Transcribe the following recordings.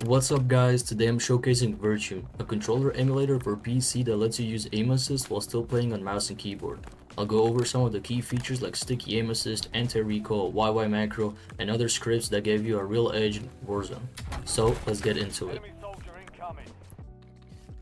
What's up guys, today I'm showcasing Virtue, a controller emulator for PC that lets you use aim assist while still playing on mouse and keyboard. I'll go over some of the key features like sticky aim assist, anti-recoil, YY macro, and other scripts that give you a real edge in Warzone. So let's get into it.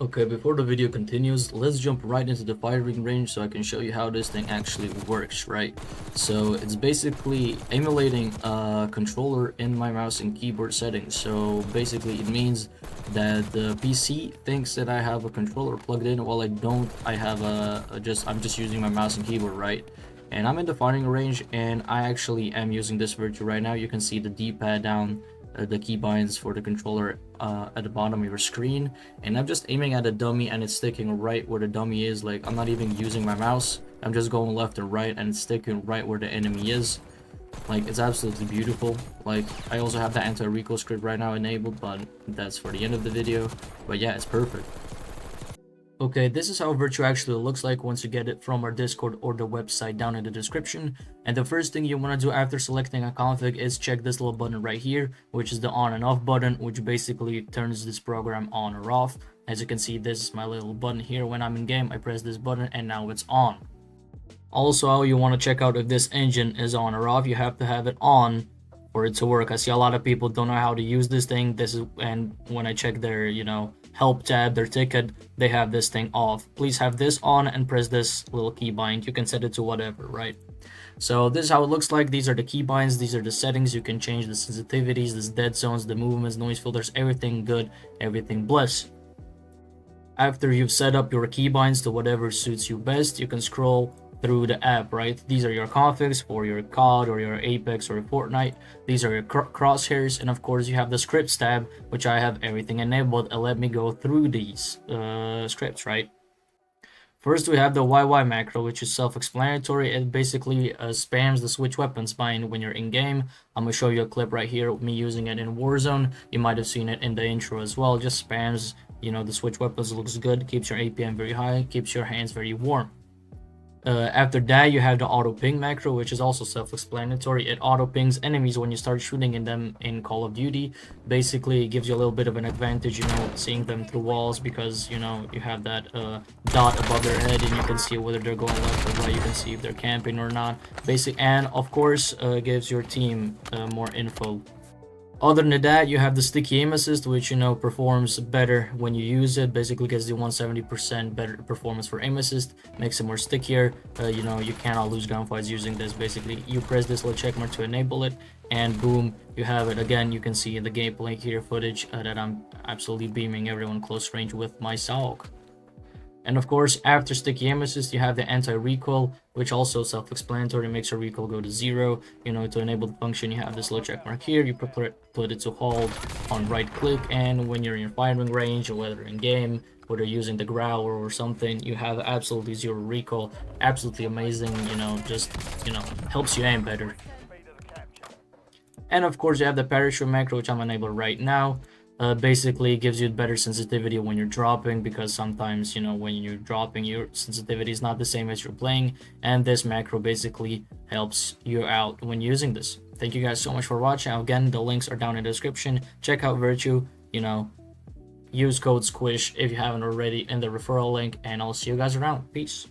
Okay, before the video continues, let's jump right into the firing range so I can show you how this thing actually works, right? So it's basically emulating a controller in my mouse and keyboard settings. So basically it means that the PC thinks that I have a controller plugged in while I don't. I have I'm just using my mouse and keyboard, right? And I'm in the firing range and I actually am using this Virtue right now. You can see the D-pad down, the keybinds for the controller at the bottom of your screen, and I'm just aiming at a dummy and it's sticking right where the dummy is. Like, I'm not even using my mouse, I'm just going left and right and it's sticking right where the enemy is. Like, it's absolutely beautiful. Like, I also have the anti-recoil script right now enabled, but that's for the end of the video. But yeah, it's perfect. Okay, this is how Virtue actually looks like once you get it from our Discord or the website down in the description. And the first thing you want to do after selecting a config is check this little button right here, which is the on and off button, which basically turns this program on or off. As you can see, this is my little button here. When I'm in game, I press this button and now it's on. Also, you want to check out if this engine is on or off. You have to have it on for it to work. I see a lot of people don't know how to use this thing. And when I check their, help tab, their ticket, they have this thing off. Please have this on and press this little keybind. You can set it to whatever, right? So this is how it looks like. These are the keybinds, these are the settings. You can change the sensitivities, the dead zones, the movements, noise filters, everything good, everything bliss. After you've set up your keybinds to whatever suits you best, you can scroll through the app, right? These are your configs for your COD or your Apex or Fortnite. These are your crosshairs, and of course you have the scripts tab, which I have everything enabled. And let me go through these scripts, right? First, we have the YY macro, which is self-explanatory. It basically spams the switch weapons bind when you're in game. I'm gonna show you a clip right here of me using it in Warzone. You might have seen it in the intro as well. Just spams, the switch weapons. Looks good, keeps your APM very high, keeps your hands very warm. After that, you have the auto ping macro, which is also self-explanatory. It auto pings enemies when you start shooting in them in Call of Duty. Basically, it gives you a little bit of an advantage, seeing them through walls, because you have that dot above their head and you can see whether they're going left or right. You can see if they're camping or not. And of course, gives your team more info. Other than that, you have the sticky aim assist, which performs better when you use it. Basically gives you 170% better performance for aim assist, makes it more stickier. You cannot lose gunfights using this. Basically, you press this little check mark to enable it, and boom, you have it. Again, you can see in the gameplay here footage that I'm absolutely beaming everyone close range with my SAUG. And of course, after sticky aim assist, you have the anti-recoil, which also self-explanatory, makes your recoil go to 0. To enable the function, you have this little check mark here. You put it to hold on right click, and when you're in your firing range, or whether in game, whether using the growler or something, you have absolutely 0 recoil. Absolutely amazing, helps you aim better. And of course, you have the parachute macro, which I'm enabled right now. Basically gives you better sensitivity when you're dropping, because sometimes when you're dropping, your sensitivity is not the same as you're playing, and this macro basically helps you out when using this. Thank you guys so much for watching. Again, the links are down in the description. Check out Virtue, use code SQUISH if you haven't already in the referral link, and I'll see you guys around. Peace.